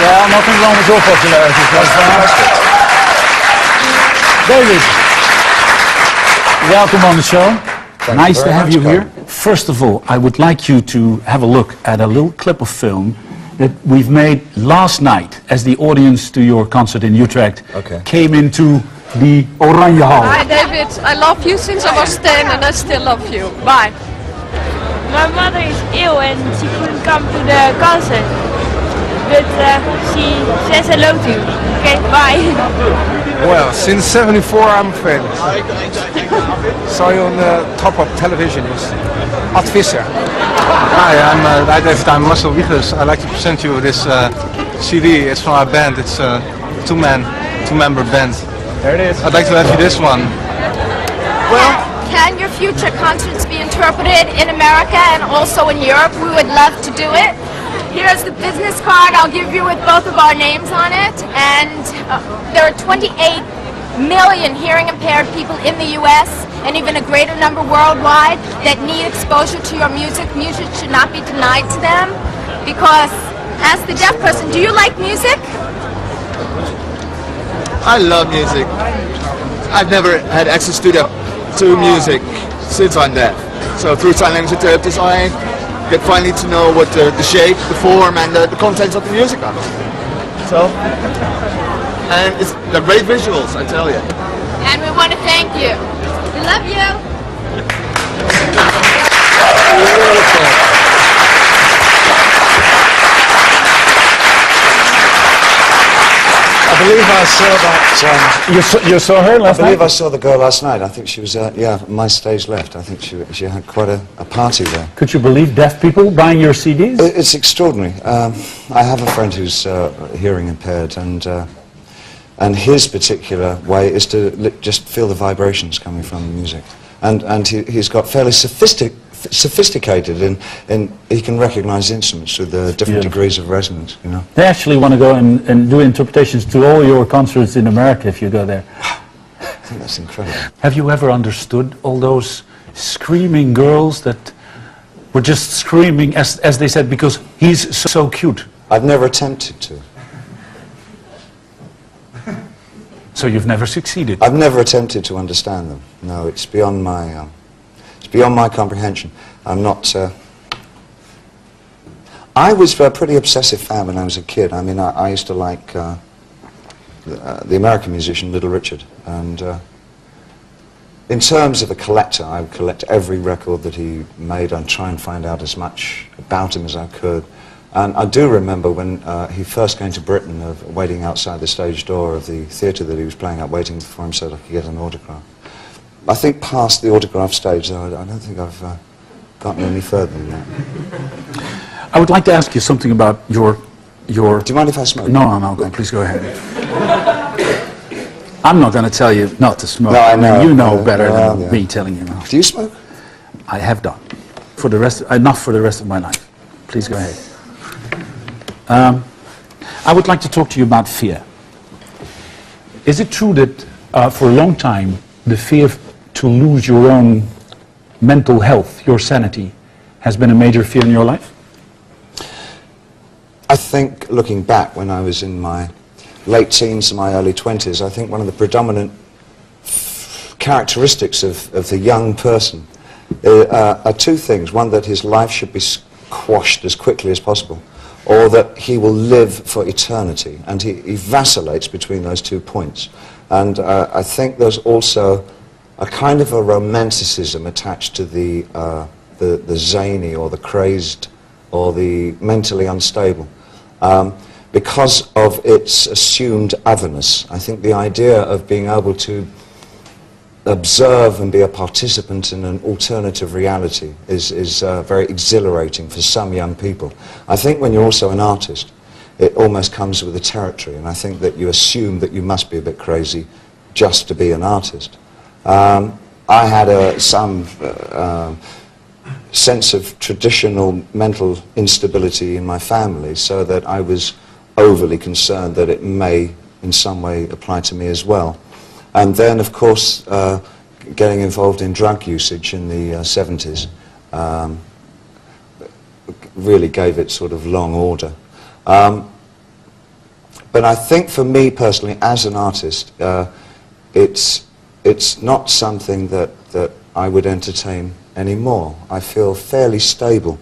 Well, nothing wrong with your popularity. David, welcome on the show. Nice to have you here. First of all, I would like you to have a look at a little clip of film that we've made last night as the audience to your concert in Utrecht came into the Oranje Hall. Hi David, I love you since I was 10 and I still love you. Bye. My mother is ill and she couldn't come to the concert, but she says hello to you. Okay, bye. Well, since '74 I'm a fan. Saw you on the top of television. Entrevista. Hi, David. I'm Marcel Wiegers. I'd like to present you this CD. It's from our band. It's a two-member band. There it is. I'd like to have you this one. Well, can your future concerts be interpreted in America and also in Europe? We would love to do it. Here's the business card I'll give you with both of our names on it. And there are 28 million hearing impaired people in the US and even a greater number worldwide that need exposure to your music. Music should not be denied to them because as the deaf person, do you like music? I love music. I've never had access to music since I'm deaf. So through sign language interpreters I get finally to know what the shape, the form and the contents of the music are. So, and they're great visuals, I tell you. And we want to thank you. We love you. I believe I saw that. You saw her last night? I believe I saw the girl last night. I think she was, my stage left. I think she had quite a party there. Could you believe deaf people buying your CDs? It's extraordinary. I have a friend who's hearing impaired, and his particular way is to just feel the vibrations coming from the music. And he's got fairly sophisticated in he can recognize instruments with different degrees of resonance, you know. They actually want to go and do interpretations to all your concerts in America if you go there. I think that's incredible. Have you ever understood all those screaming girls that were just screaming, as they said, because he's so cute? I've never attempted to. So you've never succeeded? I've never attempted to understand them. No, it's beyond my comprehension. I'm not. I was a pretty obsessive fan when I was a kid. I mean, I used to like the American musician Little Richard, and in terms of a collector, I would collect every record that he made and try and find out as much about him as I could. And I do remember when he first came to Britain, waiting outside the stage door of the theatre that he was playing at, waiting for him so that I could get an autograph. I think past the autograph stage, though, I don't think I've gotten any further than that. I would like to ask you something about your... Do you mind if I smoke? No, please go ahead. I'm not going to tell you not to smoke. No, I know. You know better than me telling you not. Do you smoke? I have done. For the rest, enough for the rest of my life. Please go ahead. I would like to talk to you about fear. Is it true that for a long time the fear to lose your own mental health, your sanity, has been a major fear in your life? I think, looking back when I was in my late teens and my early 20s, I think one of the predominant characteristics of the young person are two things. One, that his life should be quashed as quickly as possible, or that he will live for eternity, and he vacillates between those 2 points. And I think there's also a kind of a romanticism attached to the zany or the crazed or the mentally unstable because of its assumed otherness. I think the idea of being able to observe and be a participant in an alternative reality is very exhilarating for some young people. I think when you're also an artist, it almost comes with the territory, and I think that you assume that you must be a bit crazy just to be an artist. I had some sense of traditional mental instability in my family, so that I was overly concerned that it may in some way apply to me as well. And then, of course, getting involved in drug usage in the 70s really gave it sort of long order. But I think for me personally, as an artist, it's not something that I would entertain anymore. I feel fairly stable.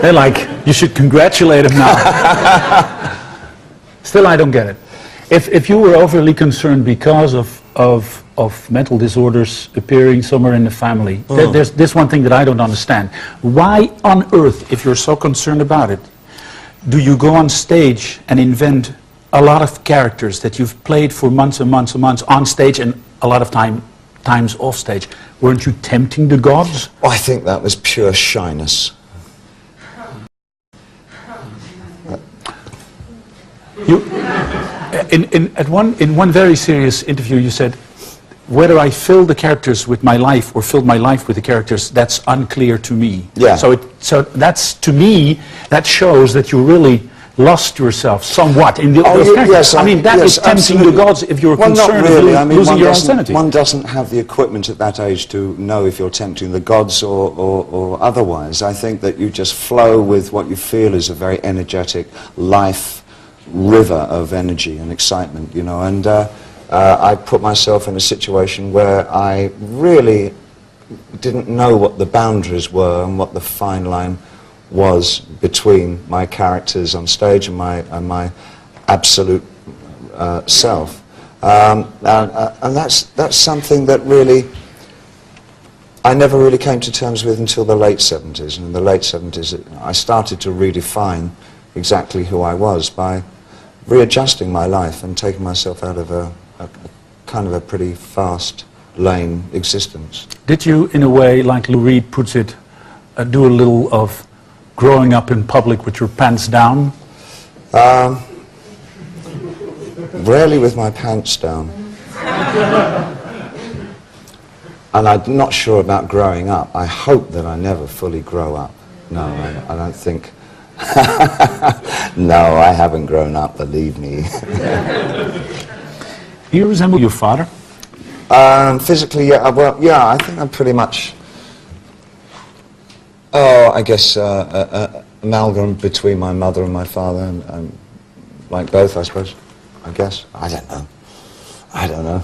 They're like, you should congratulate him now. Still, I don't get it. If you were overly concerned because of mental disorders appearing somewhere in the family, there's this one thing that I don't understand. Why on earth, if you're so concerned about it, do you go on stage and invent a lot of characters that you've played for months and months and months on stage and a lot of times off stage? Weren't you tempting the gods? Oh, I think that was pure shyness. In one very serious interview, you said, whether I fill the characters with my life or filled my life with the characters, that's unclear to me. Yeah. So that's, to me, that shows that you really lost yourself somewhat in those characters. Yes, I mean, that is tempting the gods if you're concerned about losing your own sanity. One doesn't have the equipment at that age to know if you're tempting the gods or otherwise. I think that you just flow with what you feel is a very energetic life river of energy and excitement, you know, and I put myself in a situation where I really didn't know what the boundaries were and what the fine line was between my characters on stage and my absolute self, and that's something that really I never really came to terms with until the late 70s. And in the late 70s I started to redefine exactly who I was by readjusting my life and taking myself out of a kind of a pretty fast lane existence. Did you, in a way, like Lou Reed puts it, do a little of growing up in public with your pants down? Rarely with my pants down. And I'm not sure about growing up. I hope that I never fully grow up. No, I don't think. No, I haven't grown up, believe me. Do you resemble your father? Physically, yeah. Well, yeah, I think I'm pretty much, I guess, amalgam between my mother and my father, and like both, I suppose. I guess. I don't know. I don't know.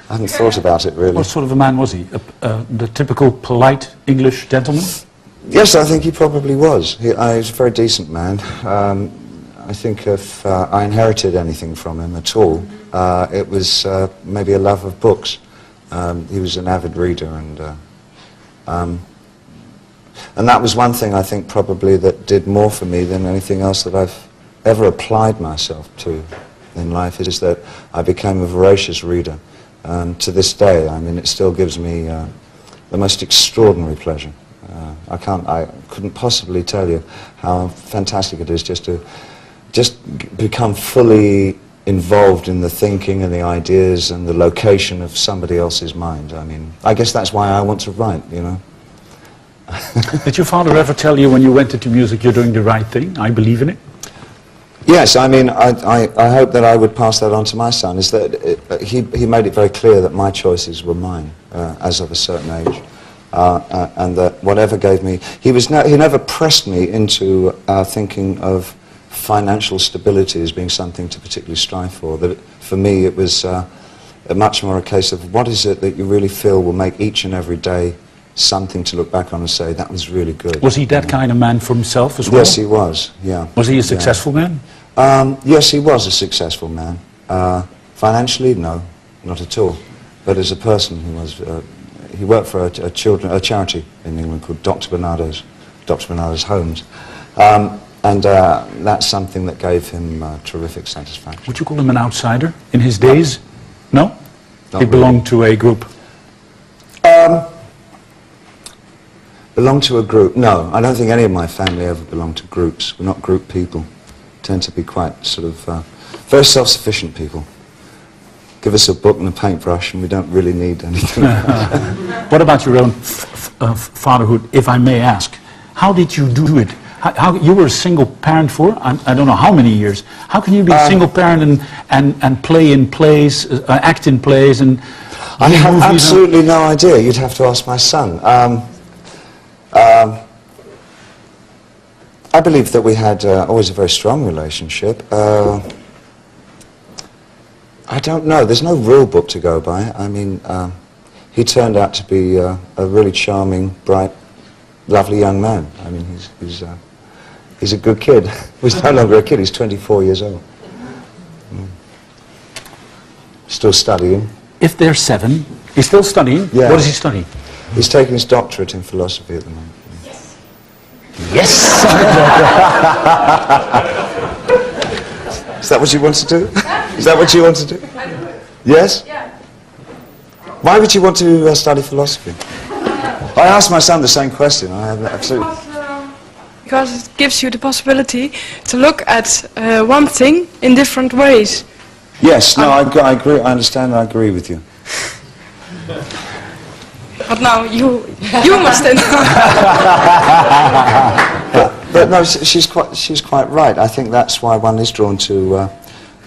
I haven't thought about it, really. What sort of a man was he? The typical polite English gentleman? Yes, I think he probably was. He was a very decent man. I think if I inherited anything from him at all, it was maybe a love of books. He was an avid reader, and that was one thing I think probably that did more for me than anything else that I've ever applied myself to in life, is that I became a voracious reader. To this day, I mean, it still gives me the most extraordinary pleasure. I couldn't possibly tell you how fantastic it is just to become fully involved in the thinking and the ideas and the location of somebody else's mind. I mean, I guess that's why I want to write, you know. Did your father ever tell you when you went into music, you're doing the right thing, I believe in it? Yes, I mean, I hope that I would pass that on to my son, is that he made it very clear that my choices were mine as of a certain age. And that whatever gave me, he never pressed me into thinking of financial stability as being something to particularly strive for. That for me it was much more a case of what is it that you really feel will make each and every day something to look back on and say, that was really good. Was he that kind of man for himself as well? Yes, he was, yeah. Was he a successful man? Yes, he was a successful man. Financially, no, not at all. But as a person, he was. He worked for a charity in England called Dr. Bernardo's Homes. And that's something that gave him terrific satisfaction. Would you call him an outsider in his days? No? He belonged to a group? Belonged to a group? No, I don't think any of my family ever belonged to groups. We're not group people. Tend to be quite sort of very self-sufficient people. Give us a book and a paintbrush and we don't really need anything. What about your own fatherhood, if I may ask? How did you do it? How you were a single parent for, I don't know how many years. How can you be a single parent and play in plays, act in plays and I have absolutely no idea. You'd have to ask my son. I believe that we had always a very strong relationship. I don't know. There's no rule book to go by. I mean, he turned out to be a really charming, bright, lovely young man. I mean, he's a good kid. He's no longer a kid. He's 24 years old. Still studying. If they're 7, he's still studying? Yeah. What is he studying? He's taking his doctorate in philosophy at the moment. Yes! Is that what you want to do? Is that what you want to do? Yes? Yeah. Why would you want to study philosophy? I asked my son the same question. I have absolutely... Because it gives you the possibility to look at one thing in different ways. Yes, no, I agree, I understand, I agree with you. But now you must know. But no, she's quite right. I think that's why one is drawn to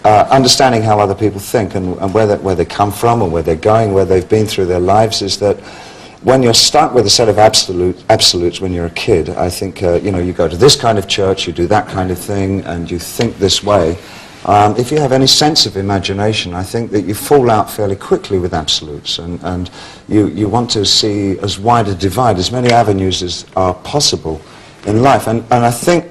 understanding how other people think and where they come from and where they're going, where they've been through their lives, is that when you're stuck with a set of absolutes when you're a kid, I think, you know, you go to this kind of church, you do that kind of thing, and you think this way. If you have any sense of imagination, I think that you fall out fairly quickly with absolutes, and you want to see as wide a divide, as many avenues as are possible in life. And I think,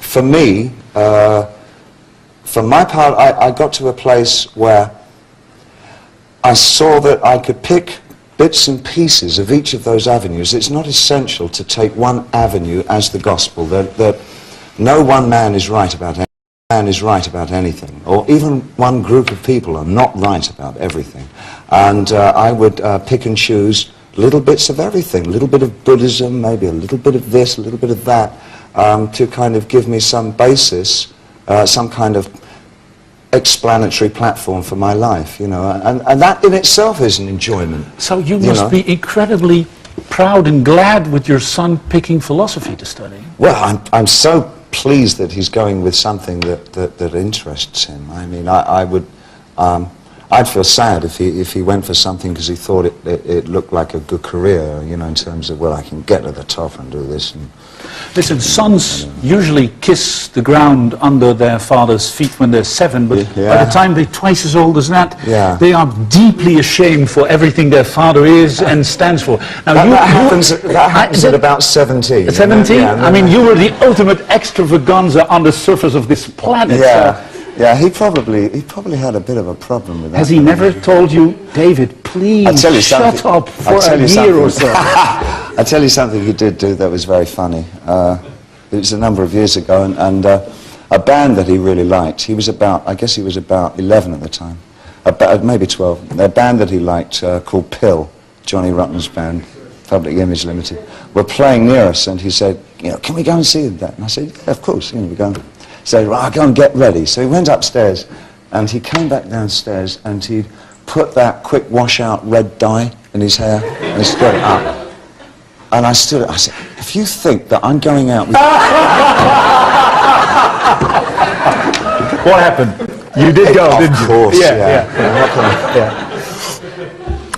for me, for my part, I got to a place where I saw that I could pick bits and pieces of each of those avenues. It's not essential to take one avenue as the gospel, that no one man is right about anything, or even one group of people are not right about everything. And I would pick and choose little bits of everything, a little bit of Buddhism, maybe a little bit of this, a little bit of that, to kind of give me some basis, some kind of explanatory platform for my life, you know, and that in itself is an enjoyment. So you must be incredibly proud and glad with your son picking philosophy to study. Well, I'm so pleased that he's going with something that interests him. I mean, I'd feel sad if he went for something because he thought it looked like a good career, you know, in terms of, well, I can get to the top and do this. And, listen, sons usually kiss the ground under their father's feet when they're 7, but by the time they're twice as old as that, they are deeply ashamed for everything their father is and stands for. Now, that happens at about 17. 17? Yeah, I mean, you were the ultimate extravaganza on the surface of this planet. Yeah. Yeah, he probably had a bit of a problem with that. Has he never told you, David, please shut up for a year or so? I'll tell you something he did do that was very funny. It was a number of years ago, and a band that he really liked, I guess he was about 11 at the time, maybe 12. A band that he liked called Pill, Johnny Rotten's band, Public Image Limited, were playing near us, and he said, you know, can we go and see that? And I said, yeah, of course, you know, we go. He said, well, I'll go and get ready. So he went upstairs, and he came back downstairs, and he'd put that quick washout red dye in his hair, and he stood it up. And I stood up, I said, if you think that I'm going out with... What happened? You did go, didn't you? Of course, yeah.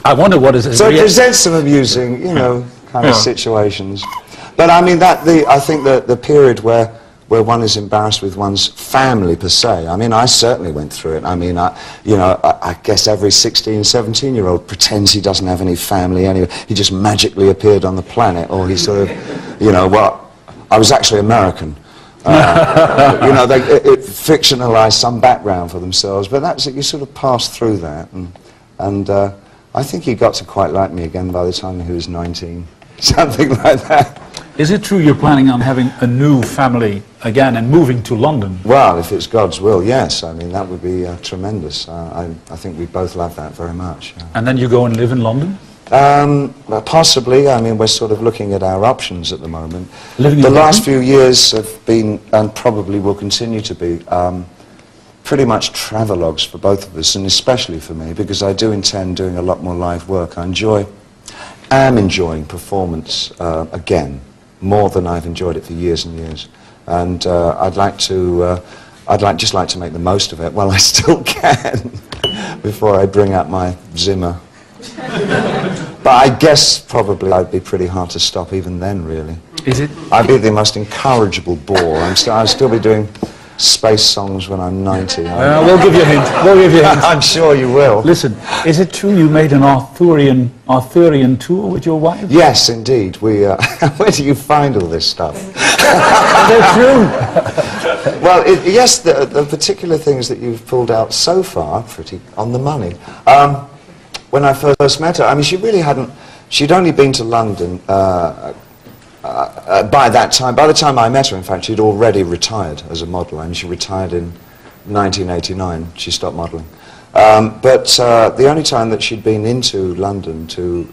I wonder what is... So it presents some amusing, you know, kind of situations. But I mean, I think the period where one is embarrassed with one's family per se. I mean, I certainly went through it. I mean, I guess every 16, 17-year-old pretends he doesn't have any family anyway. He just magically appeared on the planet, or he sort of, you know, well, I was actually American. You know, it fictionalized some background for themselves, but that's it. You sort of pass through that, and I think he got to quite like me again by the time he was 19, something like that. Is it true you're planning on having a new family again and moving to London? Well, if it's God's will, yes. I mean, that would be tremendous. I think we both love that very much. And then you go and live in London? Well, possibly. I mean, we're sort of looking at our options at the moment. The last few years have been, and probably will continue to be, pretty much travelogues for both of us, and especially for me, because I do intend doing a lot more live work. I am enjoying performance again, more than I've enjoyed it for years and years, and I'd just like to make the most of it while I still can, before I bring out my Zimmer. But I guess probably I'd be pretty hard to stop even then, really. Is it? I'd be the most incorrigible bore. I'd still be doing space songs when I'm 90. We'll give you a hint. We'll give you a hint. I'm sure you will. Listen, is it true you made an Arthurian tour with your wife? Yes, indeed. We. Where do you find all this stuff? They're true. Well, yes, the particular things that you've pulled out so far, pretty on the money. When I first met her, I mean, she really hadn't. She'd only been to London. By that time, by the time I met her, in fact, she'd already retired as a model. I mean, she retired in 1989. She stopped modelling. But the only time that she'd been into London to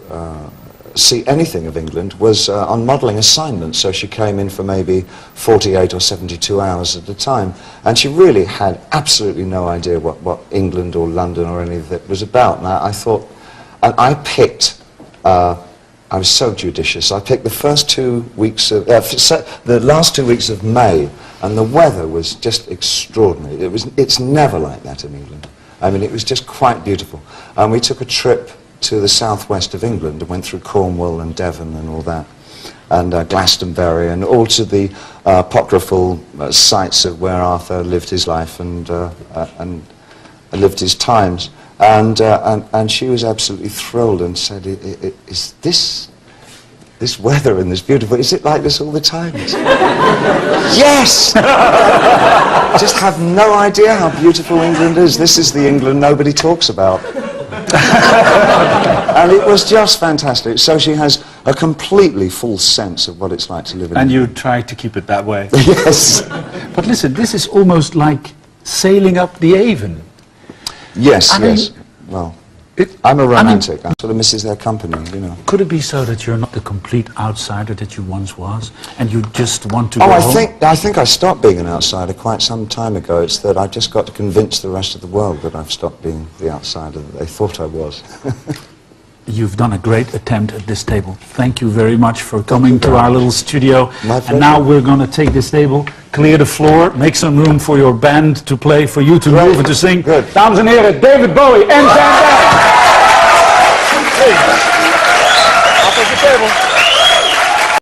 see anything of England was on modelling assignments. So she came in for maybe 48 or 72 hours at a time. And she really had absolutely no idea what England or London or any of it was about. And I thought, and I picked... I was so judicious. I picked the first 2 weeks of, the last 2 weeks of May, and the weather was just extraordinary. It's never like that in England. I mean, it was just quite beautiful. And we took a trip to the southwest of England and went through Cornwall and Devon and all that, and Glastonbury, and all to the apocryphal sites of where Arthur lived his life and lived his times. And she was absolutely thrilled and said, is this weather and this beautiful, is it like this all the time? Yes! Just have no idea how beautiful England is. This is the England nobody talks about. And it was just fantastic. So she has a completely full sense of what it's like to live in And England. you try to keep it that way. Yes. But listen, this is almost like sailing up the Avon. Yes, I mean, yes. Well, I'm a romantic. I sort of misses their company, you know. Could it be so that you're not the complete outsider that you once was, and you just want to go I home? think I stopped being an outsider quite some time ago. It's that I've just got to convince the rest of the world that I've stopped being the outsider that they thought I was. You've done a great attempt at this table. Thank you very much for coming to our little studio. My pleasure. And now we're going to take this table, clear the floor, make some room for your band to play, for you to move and to sing. Good. Dames en heren, David Bowie en zijn band.